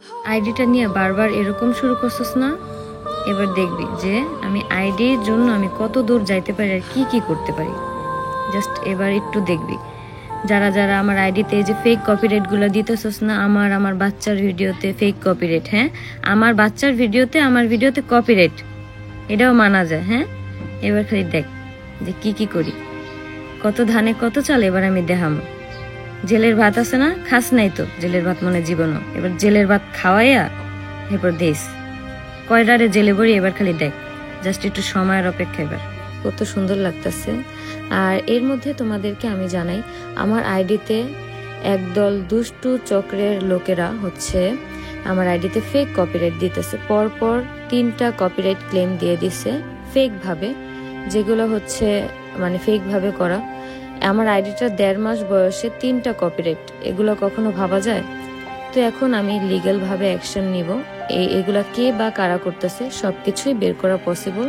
আইডিটা নিয়ে বারবার এরকম শুরু করছিস না? এবার দেখবি যে আমি আইডির জন্য আমি কত দূর যাইতে পারি আর কি কি করতে পারি। জাস্ট এবার একটু দেখবি যারা যারা আমার আইডিতে এই যে ফেক কপিরাইটগুলো দিতেছস না, আমার বাচ্চার ভিডিওতে ফেক কপিরাইট। হ্যাঁ, আমার বাচ্চার ভিডিওতে আমার ভিডিওতে কপিরাইট, এটাও মানা যায়। হ্যাঁ, এবার খালি দেখ যে কি কি করি, কত ধানে কত চাল এবার আমি দেখামো। জেলের ভাত আছে না, খাস নাই তো জেলের ভাত মনে জীবনও, এবার জেলের ভাত খাওয়াইয়া এরপর দেশ কয়ডারে জেলে বড়ি। এবার খালি দেখ, জাস্ট একটু সময়ের অপেক্ষা। এবার কত সুন্দর লাগতেছে। আর এর মধ্যে তোমাদেরকে আমি জানাই, আমার আইডিতে একদল দুষ্টু চক্রের লোকেরা হচ্ছে আমার আইডিতে ফেক কপিরাইট দিতেছে। পরপর 3টা কপিরাইট ক্লেম দিয়ে দিছে ফেক ভাবে, যেগুলো হচ্ছে মানে ফেক ভাবে করা। আমার আইডিটা 1.5 মাস বয়সে 3টা কপিরাইট, এগুলো কখনো ভাবা যায়? তো এখন আমি লিগ্যাল ভাবে অ্যাকশন নিব। এগুলা কে বা কারা করতেছে সবকিছুই বের করা পসিবল।